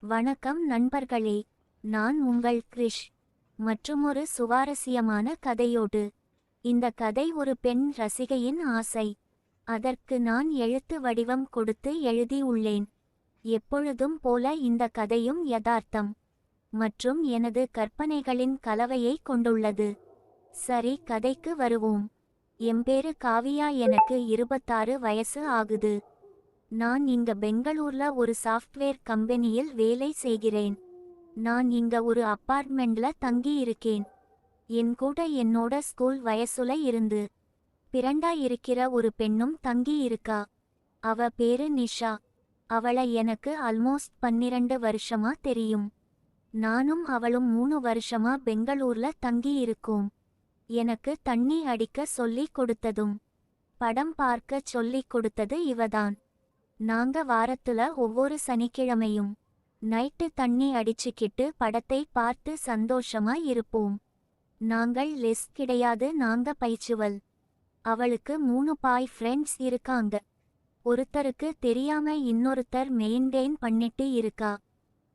வணக்கம் நண்பர்களே, நான் உங்கள் கிரிஷ். மற்றுமொரு சுவாரஸ்யமான கதையோடு. இந்த கதை ஒரு பெண் ரசிகையின் ஆசை. அதற்கு நான் எழுத்து வடிவம் கொடுத்து எழுதியுள்ளேன். எப்பொழுதும் போல இந்த கதையும் யதார்த்தம் மற்றும் எனது கற்பனைகளின் கலவையை கொண்டுள்ளது. சரி, கதைக்கு வருவோம். எம்பேரு காவியா, எனக்கு 26 வயசு ஆகுது. நான் இங்க பெங்களூர்ல ஒரு சாஃப்ட்வேர் கம்பெனியில் வேலை செய்கிறேன். நான் இங்க ஒரு அப்பார்ட்மெண்ட்ல தங்கி இருக்கேன். என் கூட என்னோட ஸ்கூல் வயசுல இருந்து பிறண்டா இருக்கிற ஒரு பெண்ணும் தங்கி இருக்கா. அவ பேரு நிஷா. அவளை எனக்கு ஆல்மோஸ்ட் 12 வருஷமா தெரியும். நானும் அவளும் 3 வருஷமா பெங்களூர்ல தங்கி இருக்கோம். எனக்கு தண்ணி அடிக்க சொல்லிக் கொடுத்ததும் படம் பார்க்க சொல்லிக் கொடுத்தது இவதான். நாங்க வாரத்துல ஒவ்வொரு சனிக்கிழமையும் நைட்டு தண்ணி அடிச்சுக்கிட்டு படத்தை பார்த்து சந்தோஷமா இருப்போம். நாங்கள் லெஸ் கிடையாது, நாங்க பைச்சுவல். அவளுக்கு 3 பாய் ஃப்ரெண்ட்ஸ் இருக்காங்க. ஒருத்தருக்கு தெரியாம இன்னொருத்தர் மெயின்டைன் பண்ணிட்டு இருக்கா.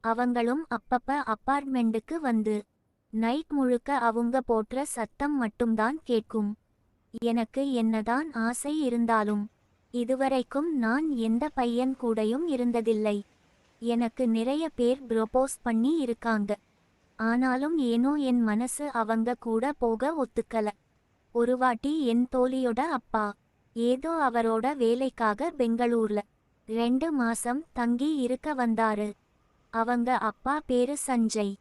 அவங்களும் அப்பப்ப அப்பார்ட்மெண்ட்டுக்கு வந்து நைட் முழுக்க அவங்க போற்ற சத்தம் மட்டும்தான் கேட்கும். எனக்கு என்னதான் ஆசை இருந்தாலும் இதுவரைக்கும் நான் எந்த பையன் கூடயும் இருந்ததில்லை. எனக்கு நிறைய பேர் ப்ரொபோஸ் பண்ணி இருக்காங்க. ஆனாலும் ஏனோ என் மனசு அவங்க கூட போக ஒத்துக்கல. ஒரு வாட்டி என் தோழியோட அப்பா ஏதோ அவரோட வேலைக்காக பெங்களூர்ல 2 மாசம் தங்கி இருக்க வந்தாரு. அவங்க அப்பா பேரு சஞ்சய்.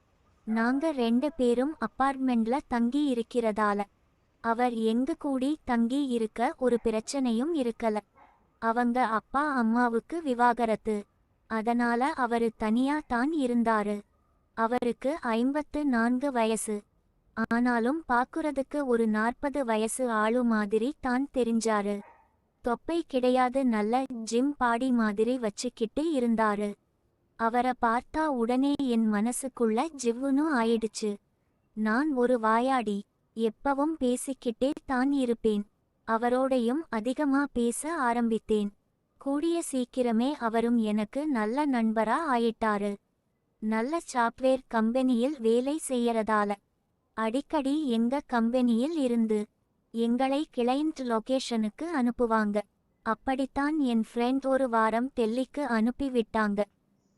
நாங்க 2 பேரும் அப்பார்ட்மெண்ட்ல தங்கி இருக்கிறதால அவர் எங்க கூடி தங்கி இருக்க ஒரு பிரச்சனையும் இருக்கல. அவங்க அப்பா அம்மாவுக்கு விவாகரத்து. அதனால அவரு தனியா தான் இருந்தாரு. அவருக்கு 54 வயசு. ஆனாலும் பாக்குறதுக்கு ஒரு 40 வயசு ஆளு மாதிரி தான் தெரிஞ்சாரு. தொப்பை கிடையாது, நல்ல ஜிம் பாடி மாதிரி வச்சுக்கிட்டு இருந்தாரு. அவரை பார்த்தா உடனே என் மனசுக்குள்ள ஜிவ்வுன்னு ஆயிடுச்சு. நான் ஒரு வாயாடி, எப்பவும் பேசிக்கிட்டே தான் இருப்பேன். அவரோடையும் அதிகமா பேச ஆரம்பித்தேன். கூடிய சீக்கிரமே அவரும் எனக்கு நல்ல நண்பரா ஆயிட்டாரு. நல்ல சாஃப்ட்வேர் கம்பெனியில் வேலை செய்யறதால அடிக்கடி எங்க கம்பெனியில் இருந்து எங்களை கிளையண்ட் லொகேஷனுக்கு அனுப்புவாங்க. அப்படித்தான் என் ஃப்ரெண்ட் ஒரு வாரம் டெல்லிக்கு அனுப்பி விட்டாங்க.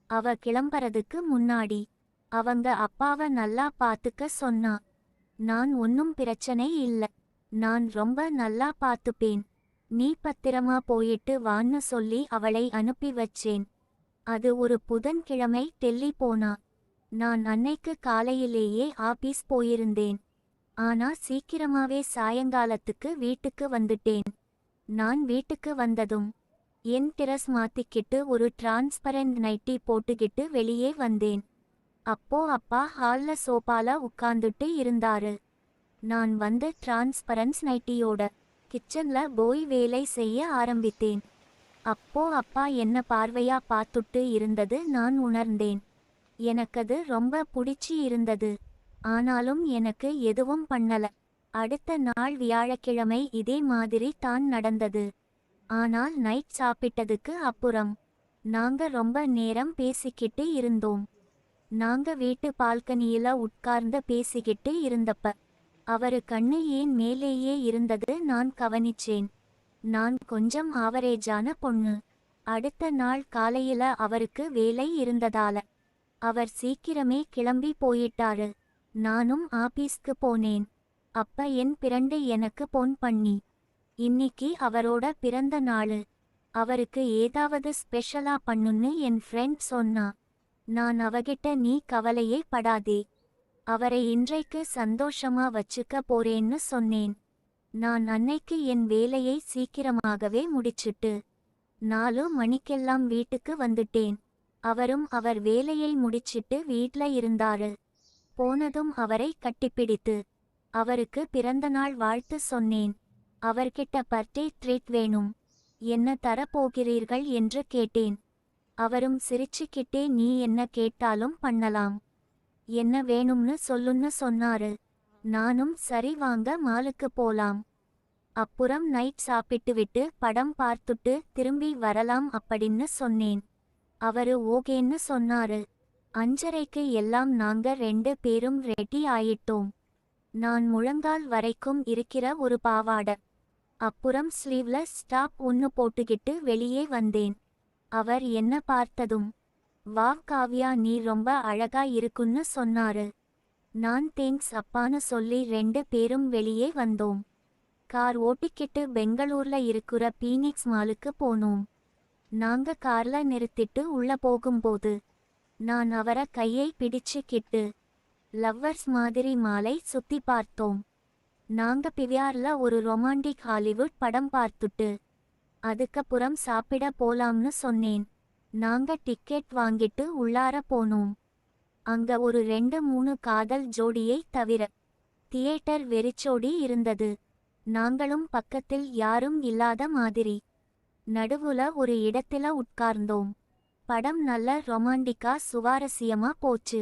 அவ கிளம்பறதுக்கு முன்னாடி அவங்க அப்பாவை நல்லா பாத்துக்க சொன்னா. நான் ஒன்னும் பிரச்சனை இல்ல, நான் ரொம்ப நல்லா பாத்துப்பேன், நீ பத்திரமா போயிட்டு வான்னு சொல்லி அவளை அனுப்பி வச்சேன். அது ஒரு புதன்கிழமை டெல்லி போனா. நான் அன்னைக்கு காலையிலேயே ஆபீஸ் போயிருந்தேன். ஆனா சீக்கிரமாவே சாயங்காலத்துக்கு வீட்டுக்கு வந்துட்டேன். நான் வீட்டுக்கு வந்ததும் என் டிரஸ் மாத்திக்கிட்டு ஒரு டிரான்ஸ்பரண்ட் நைட்டி போட்டுக்கிட்டு வெளியே வந்தேன். அப்போ அப்பா ஹால்ல சோபால உட்கார்ந்துட்டு இருந்தாரு. நான் வந்து டிரான்ஸ்பரன்ஸ் நைட்டியோட கிச்சன்ல போய் வேலை செய்ய ஆரம்பித்தேன். அப்போ அப்பா என்ன பார்வையா பார்த்துட்டு இருந்தது நான் உணர்ந்தேன். எனக்கது ரொம்ப பிடிச்சி இருந்தது. ஆனாலும் எனக்கு எதுவும் பண்ணல. அடுத்த நாள் வியாழக்கிழமை இதே மாதிரி தான் நடந்தது. ஆனால் நைட் சாப்பிட்டதுக்கு அப்புறம் நாங்க ரொம்ப நேரம் பேசிக்கிட்டு இருந்தோம். நாங்க வீட்டு பால்கனியில உட்கார்ந்து பேசிக்கிட்டு இருந்தப்ப அவரு கண்ணு ஏன் மேலேயே இருந்தது நான் கவனிச்சேன். நான் கொஞ்சம் ஆவரேஜான பொண்ணு. அடுத்த நாள் காலையில அவருக்கு வேலை இருந்ததால அவர் சீக்கிரமே கிளம்பி போயிட்டாரு. நானும் ஆபீஸ்க்கு போனேன். அப்ப என் பிரண்டு எனக்கு போன் பண்ணி, இன்னிக்கு அவரோட பிறந்த நாளு, அவருக்கு ஏதாவது ஸ்பெஷலா பண்ணுன்னு என் ஃப்ரெண்ட் சொன்னா. நான் அவகிட்ட, நீ கவலையே படாதே, அவரை இன்றைக்கு சந்தோஷமா வச்சுக்க போறேன்னு சொன்னேன். நான் அன்னைக்கு என் வேலையை சீக்கிரமாகவே முடிச்சிட்டு 4 மணிக்கெல்லாம் வீட்டுக்கு வந்துட்டேன். அவரும் அவர் வேலையை முடிச்சிட்டு வீட்ல இருந்தாரு. போனதும் அவரை கட்டிப்பிடித்து அவருக்கு பிறந்தநாள் வாழ்த்து சொன்னேன். அவர்கிட்ட பர்த்டே ட்ரீட் வேணும், என்ன தரப்போகிறீர்கள் என்று கேட்டேன். அவரும் சிரிச்சுக்கிட்டே, நீ என்ன கேட்டாலும் பண்ணலாம், என்ன வேணும்னு சொல்லுன்னு சொன்னாரு. நானும் சரி வாங்க மாலுக்கு போலாம், அப்புறம் நைட் சாப்பிட்டுவிட்டு படம் பார்த்துட்டு திரும்பி வரலாம் அப்படின்னு சொன்னேன். அவரு ஓகேன்னு சொன்னாரு. 5:30க்கு எல்லாம் நாங்க 2 பேரும் ரெடி ஆயிட்டோம். நான் முழங்கால் வரைக்கும் இருக்கிற ஒரு பாவாட, அப்புறம் ஸ்லீவ்லெஸ் டாப் ஒன்னு போட்டுக்கிட்டு வெளியே வந்தேன். அவர் என்ன பார்த்ததும், வாவ் காவ்யா, நீ ரொம்ப அழகா இருக்குன்னு சொன்னாரு. நான் தேங்க்ஸ் அப்பான்னு சொல்லி 2 பேரும் வெளியே வந்தோம். கார் ஓட்டிக்கிட்டு பெங்களூர்ல இருக்கிற பீனிக்ஸ் மாலுக்கு போனோம். நாங்க கார்ல நிறுத்திட்டு உள்ள போகும்போது நான் அவர கையை பிடிச்சுக்கிட்டு லவ்வர்ஸ் மாதிரி மாலை சுத்தி பார்த்தோம். நாங்க பிவிஆர்ல ஒரு ரொமான்டிக் ஹாலிவுட் படம் பார்த்துட்டு அதுக்கப்புறம் சாப்பிட போலாம்னு சொன்னேன். நாங்க டிக்கெட் வாங்கிட்டு உள்ளார போனோம். அங்க ஒரு 2-3 காதல் ஜோடியை தவிர தியேட்டர் வெறிச்சோடி இருந்தது. நாங்களும் பக்கத்தில் யாரும் இல்லாத மாதிரி நடுவுல ஒரு இடத்துல உட்கார்ந்தோம். படம் நல்ல ரொமாண்டிக்கா சுவாரஸ்யமா போச்சு.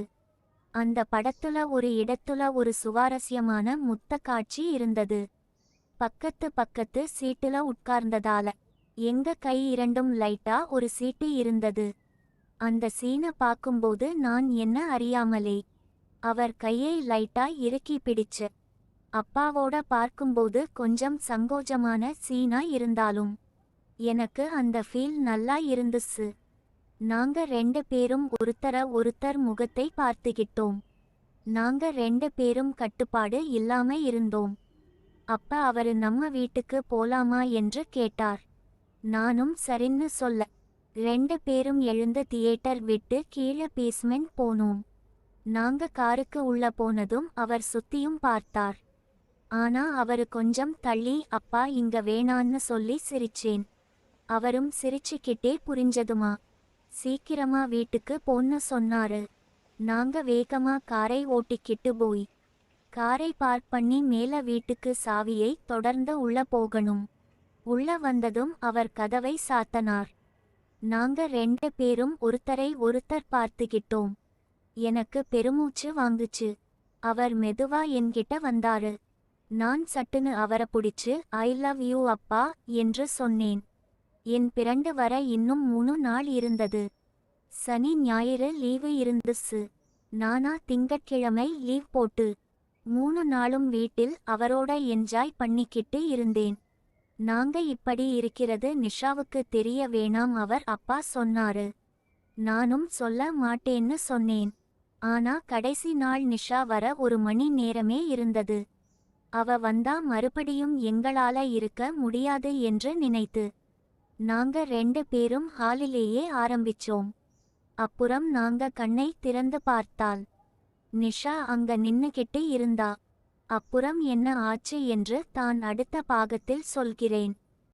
அந்த படத்துல ஒரு இடத்துல ஒரு சுவாரஸ்யமான முத்த காட்சி இருந்தது. பக்கத்து சீட்டுல உட்கார்ந்ததால எங்க கை இரண்டும் லைட்டா ஒரு சீட்டு இருந்தது. அந்த சீனை பார்க்கும்போது நான் என்ன அறியாமலே அவர் கையை லைட்டா இறுக்கி பிடிச்ச. அப்பாவோட பார்க்கும்போது கொஞ்சம் சங்கோஜமான சீனா இருந்தாலும் எனக்கு அந்த ஃபீல் நல்லா இருந்துச்சு. நாங்க 2 பேரும் ஒருத்தர் முகத்தை பார்த்துக்கிட்டோம். நாங்க 2 பேரும் கட்டுப்பாடு இல்லாம இருந்தோம். அப்ப அவரு நம்ம வீட்டுக்கு போலாமா என்று கேட்டார். நானும் சரின்னு சொல்ல 2 பேரும் எழுந்து தியேட்டர் விட்டு கீழே பேஸ்மெண்ட் போனோம். நாங்க காருக்கு உள்ள போனதும் அவர் சுத்தியும் பார்த்தார். ஆனா அவரு கொஞ்சம் தள்ளி அப்பா இங்க வேணான்னு சொல்லி சிரிச்சேன். அவரும் சிரிச்சுக்கிட்டே புரிஞ்சதுமா சீக்கிரமா வீட்டுக்கு போன்னு சொன்னாரு. நாங்க வேகமா காரை ஓட்டிக்கிட்டு போய் காரை பார்க் பண்ணி மேல வீட்டுக்கு சாவியை தொடர்ந்து உள்ள போகணும். உள்ள வந்ததும் அவர் கதவை சாத்தனார். நாங்க 2 பேரும் ஒருத்தர் பார்த்துக்கிட்டோம். எனக்கு பெருமூச்சு வாங்குச்சு. அவர் மெதுவா என்கிட்ட வந்தாரு. நான் சட்டுன்னு அவரை பிடிச்சு ஐ லவ் யூ அப்பா என்று சொன்னேன். என் பிறண்டு வர இன்னும் 3 நாள் இருந்தது. சனி ஞாயிறு லீவு இருந்துச்சு. நானா திங்கட்கிழமை லீவ் போட்டு 3 நாளும் வீட்டில் அவரோட என்ஜாய் பண்ணிக்கிட்டு இருந்தேன். நாங்க இப்படி இருக்கிறது நிஷாவுக்கு தெரிய வேணாம் அவர் அப்பா சொன்னாரு. நானும் சொல்ல மாட்டேன்னு சொன்னேன். ஆனா கடைசி நாள் நிஷா வர 1 மணி நேரமே இருந்தது. அவ வந்தா மறுபடியும் எங்களால இருக்க முடியாது என்று நினைத்து நாங்க 2 பேரும் ஹாலிலேயே ஆரம்பிச்சோம். அப்புறம் நாங்க கண்ணை திறந்து பார்த்தால் நிஷா அங்க நின்னுகிட்டு இருந்தா. அப்புறம் என்ன ஆச்சு என்று தான் அடுத்த பாகத்தில் சொல்கிறேன்.